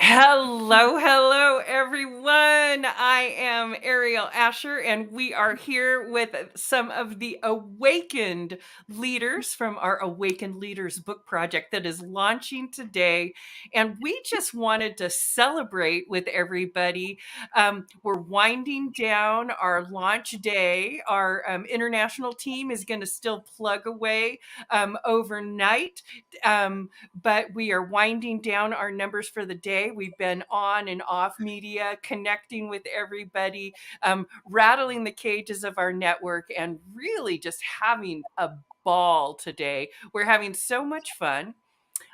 Hello, everyone. I am Ariel Asher, and we are here with some of the awakened leaders from our Awakened Leaders book project that is launching today. And we just wanted to celebrate with everybody. We're winding down our launch day. Our international team is going to still plug away overnight. But we are winding down our numbers for the day. We've been on and off media, connecting with everybody, rattling the cages of our network, and really just having a ball today. We're having so much fun.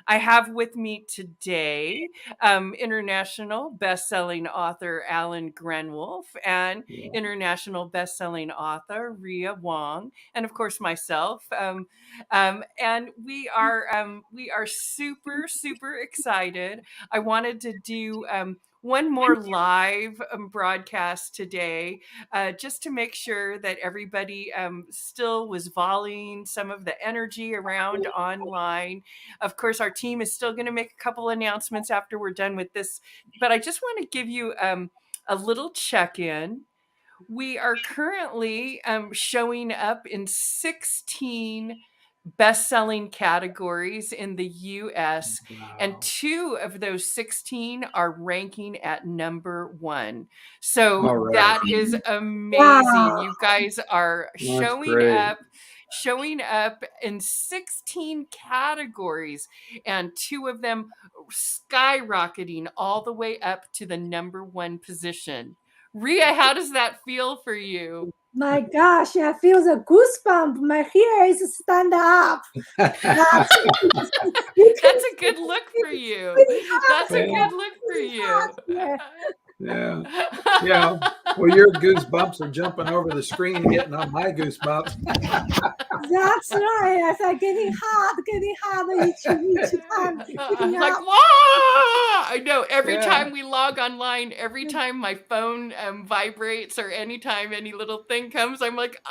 I have with me today international best-selling author Alan Grenwolf and international best-selling author Ria Wong, and of course myself. And we are super excited. I wanted to do one more live broadcast today, just to make sure that everybody still was volleying some of the energy around online. Of course, our team is still going to make a couple announcements after we're done with this, but I just want to give you a little check-in. We are currently showing up in 16 best-selling categories in the US, and 2 of those 16 are ranking at number 1. So that is amazing. You guys are showing up in 16 categories, and 2 of them skyrocketing all the way up to the number 1 position. Ria, how does that feel for you? My gosh, I feel the goosebump. My hair is stand up. That's a good look for you. That's a good look for you. Yeah. Well, your goosebumps are jumping over the screen and getting on my goosebumps. That's right. As I'm getting hot each time. Like, whoa! I know every time we log online, every time my phone vibrates or anytime any little thing comes, I'm like,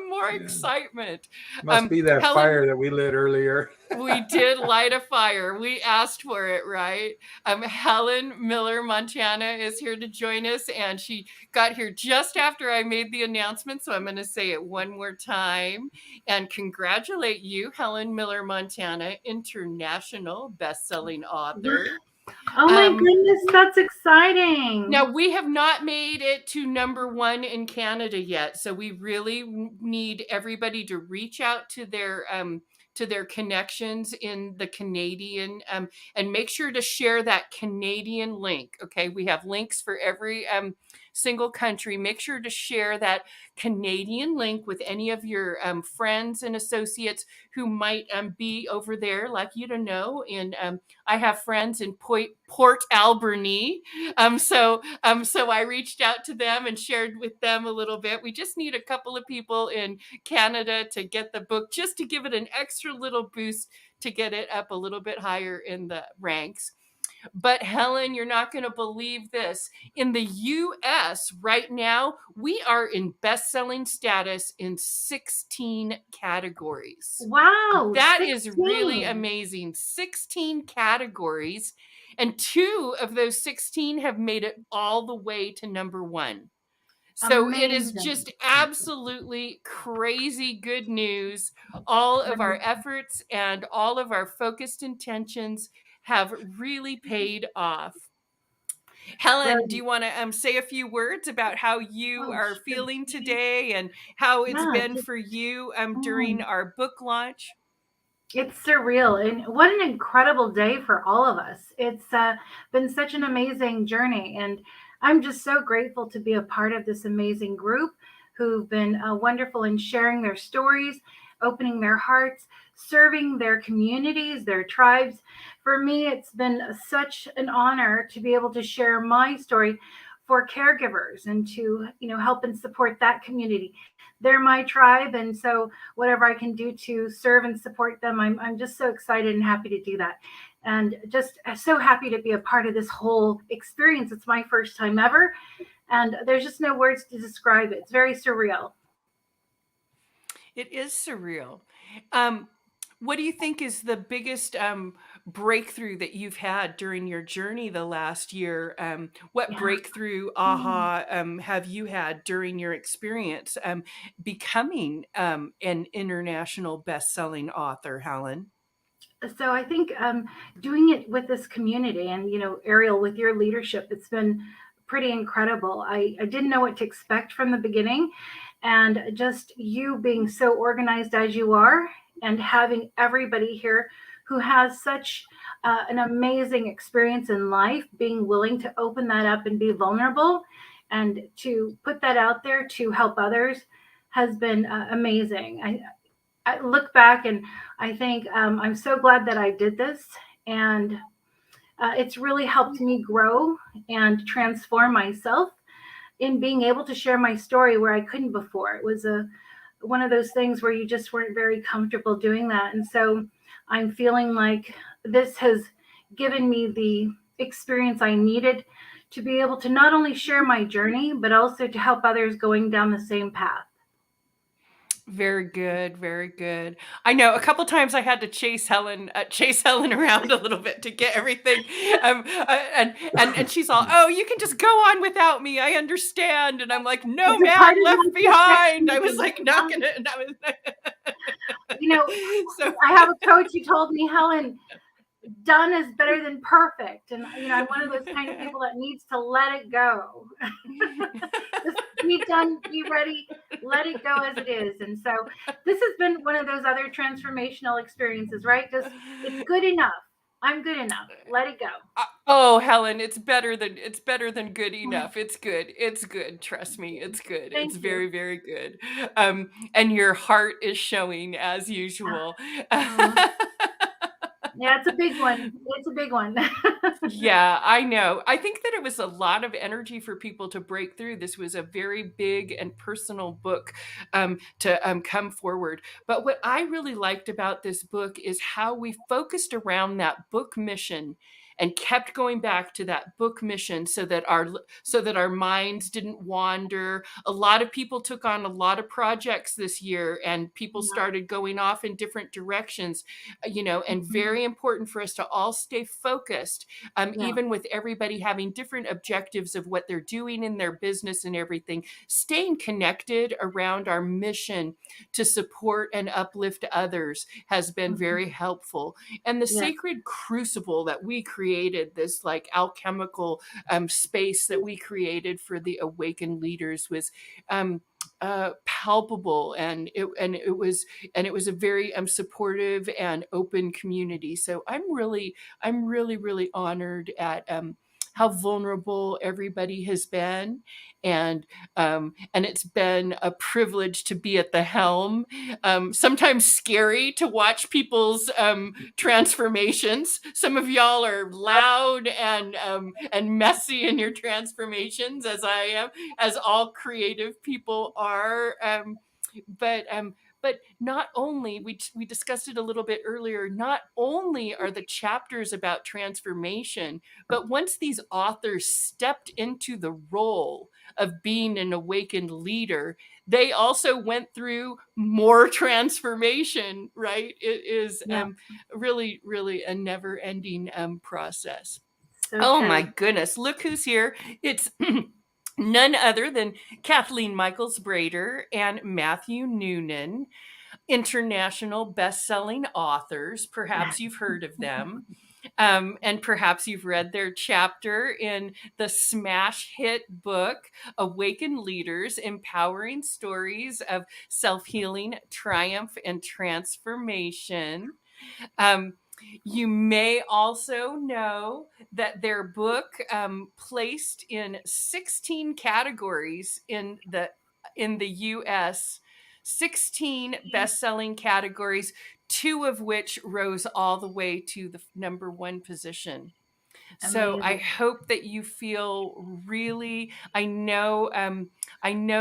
more excitement. Must be that Helen, fire that we lit earlier. We did light a fire. We asked for it, right? Helen Miller Montana is here to join us, and she got here just after I made the announcement, so I'm going to say it one more time and congratulate you, Helen Miller Montana, international best-selling author. Oh my goodness, that's exciting. Now, we have not made it to number 1 in Canada yet, so we really need everybody to reach out to their connections in the Canadian, and make sure to share that Canadian link. Okay, we have links for every single country. Make sure to share that Canadian link with any of your friends and associates who might be over there, like you to know. And I have friends in Port Alberni, so I reached out to them and shared with them a little bit. We just need a couple of people in Canada to get the book, just to give it an extra little boost to get it up a little bit higher in the ranks. But Helen, you're not going to believe this. In the US right now, we are in best-selling status in 16 categories. Wow. That is really amazing. 16 categories, and 2 of those 16 have made it all the way to number 1. So amazing. It is just absolutely crazy good news. All of our efforts and all of our focused intentions have really paid off. Helen, do you want to say a few words about how you are feeling today and how it's been for you during our book launch? It's surreal, and what an incredible day for all of us. It's been such an amazing journey, and I'm just so grateful to be a part of this amazing group who've been wonderful in sharing their stories, opening their hearts, serving their communities, their tribes. For me, it's been such an honor to be able to share my story for caregivers and to, help and support that community. They're my tribe, and so whatever I can do to serve and support them, I'm just so excited and happy to do that. And just so happy to be a part of this whole experience. It's my first time ever, and there's just no words to describe it. It's very surreal. It is surreal. What do you think is the biggest breakthrough that you've had during your journey the last year? What Yeah. breakthrough Mm. aha have you had during your experience becoming an international best-selling author, Helen? So I think doing it with this community, and Ariel, with your leadership, it's been pretty incredible. I didn't know what to expect from the beginning, and just you being so organized as you are, and having everybody here who has such an amazing experience in life, being willing to open that up and be vulnerable and to put that out there to help others has been amazing. I look back and I think I'm so glad that I did this, and it's really helped me grow and transform myself in being able to share my story where I couldn't before. It was a one of those things where you just weren't very comfortable doing that, and so I'm feeling like this has given me the experience I needed to be able to not only share my journey but also to help others going down the same path. Very good, very good. I know a couple times I had to chase Helen around a little bit to get everything, and she's all, "Oh, you can just go on without me. I understand." And I'm like, "No, It's a part man, of my left behind." I was perfectionism. like, not gonna. And I was, You know, so I have a coach who told me, Helen, done is better than perfect. And, I'm one of those kind of people that needs to let it go. Just be done, be ready, let it go as it is. And so this has been one of those other transformational experiences, right? Just, it's good enough. I'm good enough. Let it go. Oh, Helen, it's better than good enough. It's good. It's good. Trust me, it's good. It's Thank you. very, very good. And your heart is showing as usual. Mm. Yeah, it's a big one. It's a big one. Yeah, I know. I think that it was a lot of energy for people to break through. This was a very big and personal book to come forward. But what I really liked about this book is how we focused around that book mission and kept going back to that book mission so that our minds didn't wander. A lot of people took on a lot of projects this year, and people Yeah. started going off in different directions, and Mhm. very important for us to all stay focused, Yeah. even with everybody having different objectives of what they're doing in their business and everything, staying connected around our mission to support and uplift others has been Mhm. very helpful. And the Yes. sacred crucible that we created, this like alchemical space that we created for the awakened leaders, was um, palpable, and it was a very supportive and open community. So I'm really, really honored at how vulnerable everybody has been, and it's been a privilege to be at the helm. Sometimes scary to watch people's transformations. Some of y'all are loud and messy in your transformations, as I am, as all creative people are. But but not only we discussed it a little bit earlier, not only are the chapters about transformation, but once these authors stepped into the role of being an awakened leader, they also went through more transformation, right? It is Yeah. really, really a never ending process. So Oh my true. goodness, look who's here. It's none other than Kathleen Michaels Brader and Matthew Noonan, international best-selling authors. Perhaps you've heard of them. And perhaps you've read their chapter in the smash hit book, Awaken Leaders: Empowering Stories of Self-Healing, Triumph, and Transformation. Um, you may also know that their book placed in 16 categories in the US, 16 best-selling categories, two of which rose all the way to the number one position. So I Amazing. hope that you feel really, I know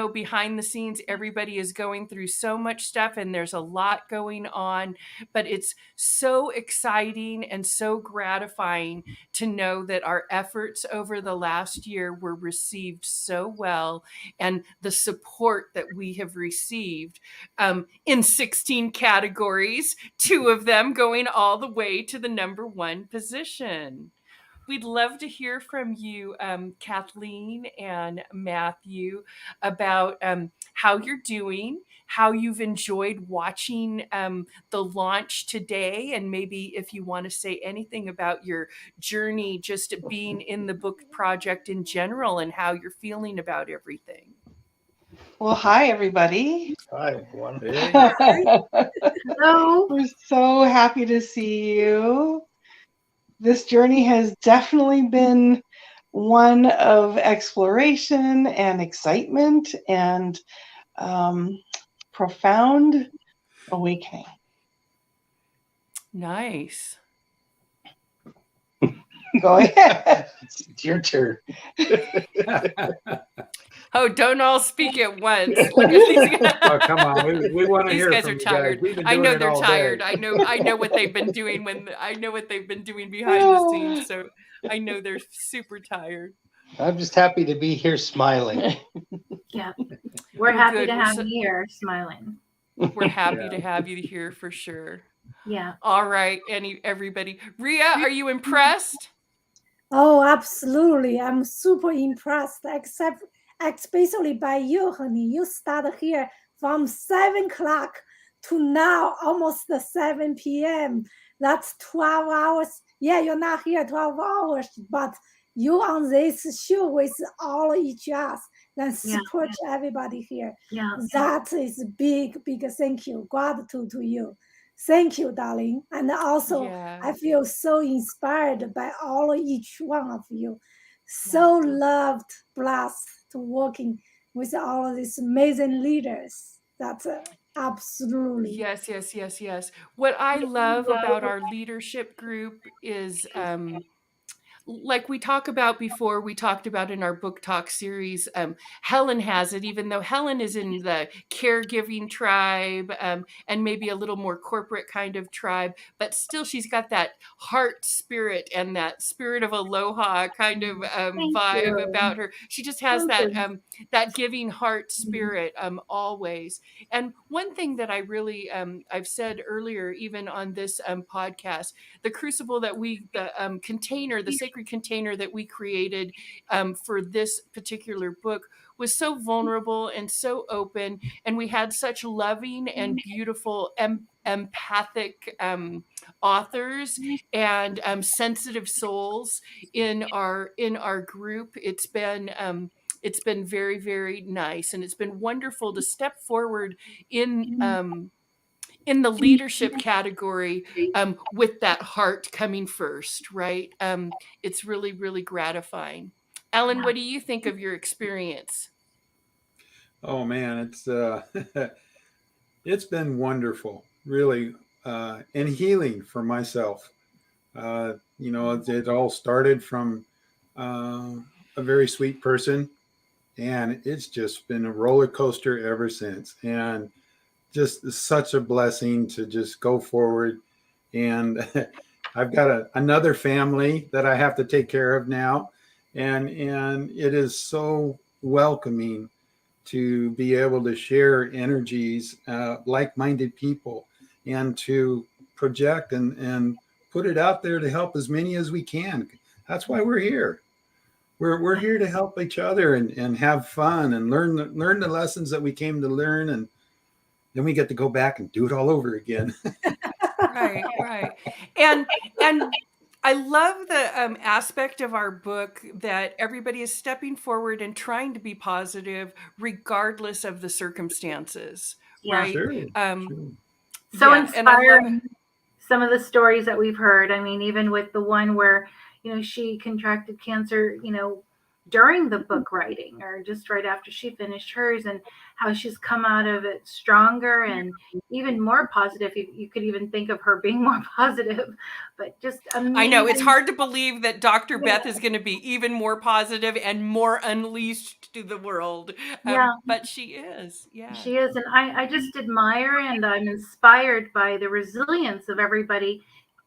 behind the scenes, everybody is going through so much stuff and there's a lot going on, but it's so exciting and so gratifying to know that our efforts over the last year were received so well, and the support that we have received in 16 categories, 2 of them going all the way to the #1 position. We'd love to hear from you, Kathleen and Matthew, about how you're doing, how you've enjoyed watching the launch today, and maybe if you want to say anything about your journey, just being in the book project in general, and how you're feeling about everything. Well, hi, everybody. Hi, everyone. Hey. Hello. We're so happy to see you. This journey has definitely been one of exploration and excitement and profound awakening. Nice. Go ahead. It's your turn. Oh, don't all speak at once. Look at these guys. Oh, come on. We want to These hear guys from are you tired. guys. We've been I doing know it they're all tired. day. I know what they've been doing I know what they've been doing behind the scenes. So I know they're super tired. I'm just happy to be here smiling. Yeah. We're Well, happy good. to We're have so- you here smiling. We're happy Yeah. to have you here for sure. Yeah. All right, everybody. Ria, are you impressed? Oh, absolutely. I'm super impressed, especially by you, honey. You started here from 7 o'clock to now, almost the 7 p.m. That's 12 hours. Yeah, you're not here 12 hours, but you on this show with all each us, then support everybody here. Yeah. That is big, big thank you. Gratitude to you. Thank you, darling. And also, Yeah. I feel so inspired by all each one of you. So loved, blessed to working with all of these amazing leaders. That's absolutely. Yes. What I love about our leadership group is like we talk about before, we talked about in our book talk series, Helen has it, even though Helen is in the caregiving tribe, and maybe a little more corporate kind of tribe, but still she's got that heart spirit and that spirit of aloha kind of vibe about her. She just has that giving heart spirit always. And one thing that I really, I've said earlier, even on this podcast, the crucible that the container, the sacred container that we created for this particular book was so vulnerable and so open, and we had such loving and beautiful empathic authors and sensitive souls in our group. It's been very, very nice, and it's been wonderful to step forward in the leadership category with that heart coming first, right? It's really, really gratifying. Ellen, what do you think of your experience? Oh man, it's been wonderful, really, and healing for myself. It all started from a very sweet person, and it's just been a roller coaster ever since. And just such a blessing to just go forward. And I've got another family that I have to take care of now, and it is so welcoming to be able to share energies, like-minded people, and to project and put it out there to help as many as we can. That's why we're here. We're here to help each other and have fun and learn the lessons that we came to learn, and then we get to go back and do it all over again. Right. And I love the aspect of our book that everybody is stepping forward and trying to be positive regardless of the circumstances, right? Sure. So Yeah, and I love inspiring. Some of the stories that we've heard. I mean, even with the one where, she contracted cancer, during the book writing or just right after she finished hers, and how she's come out of it stronger and even more positive. You could even think of her being more positive, but just I know it's amazing. hard to believe that Dr. Yeah. Beth is going to be even more positive and more unleashed to the world. Yeah. But she is. Yeah. She is. And I just admire and I'm inspired by the resilience of everybody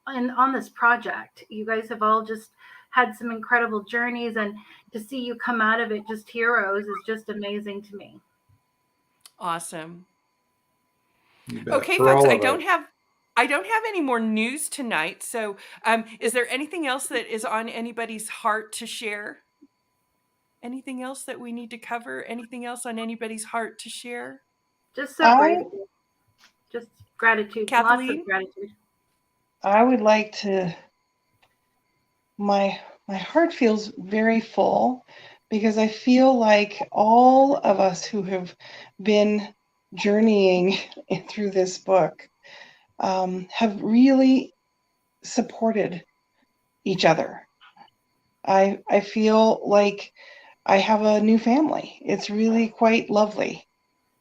on this project. You guys have all just had some incredible journeys, and to see you come out of it just heroes is just amazing to me. Awesome. You bet. Okay, For folks, all I of don't us. have any more news tonight. So, is there anything else that is on anybody's heart to share? Anything else that we need to cover? Anything else on anybody's heart to share? Just so I grateful. Just gratitude. Lots of Kathleen? gratitude. I would like to. My heart feels very full because I feel like all of us who have been journeying through this book have really supported each other. I feel like I have a new family. It's really quite lovely.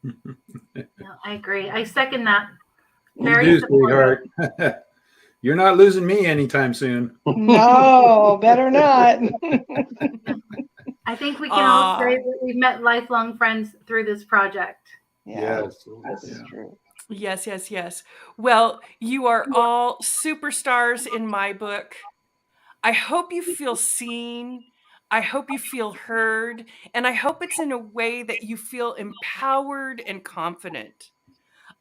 Yeah, I agree. I second that. You Very do, supportive. sweetheart. You're not losing me anytime soon. No, better not. I think we can all say Ah, that we've met lifelong friends through this project. Yeah, Yes. this is Yeah. true. yes, yes, yes. Well, you are all superstars in my book. I hope you feel seen. I hope you feel heard. And I hope it's in a way that you feel empowered and confident.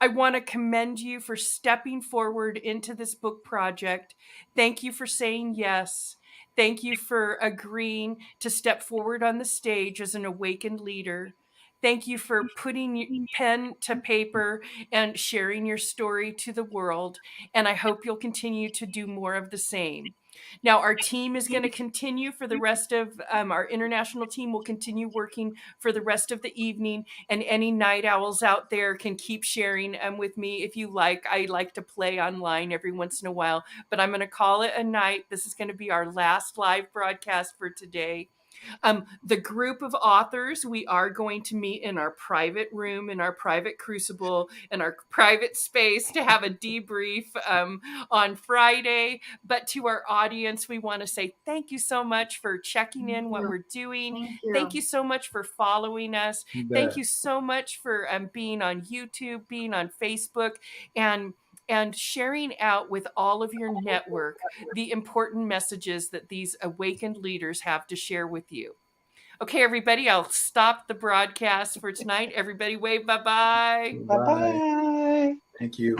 I want to commend you for stepping forward into this book project. Thank you for saying yes. Thank you for agreeing to step forward on the stage as an awakened leader. Thank you for putting your pen to paper and sharing your story to the world. And I hope you'll continue to do more of the same. Now, our team is going to continue for the rest of our international team will continue working for the rest of the evening, and any night owls out there can keep sharing with me if you like. I like to play online every once in a while, but I'm going to call it a night. This is going to be our last live broadcast for today. The group of authors, we are going to meet in our private room, in our private crucible, in our private space to have a debrief on Friday. But to our audience, we want to say thank you so much for checking Thank in what you. we're doing. Thank Thank you. you so much for following us. You Thank bet. you so much for being on YouTube, being on Facebook, and sharing out with all of your network the important messages that these awakened leaders have to share with you. Okay, everybody, I'll stop the broadcast for tonight. Everybody wave bye-bye. Bye Bye. bye. Thank you.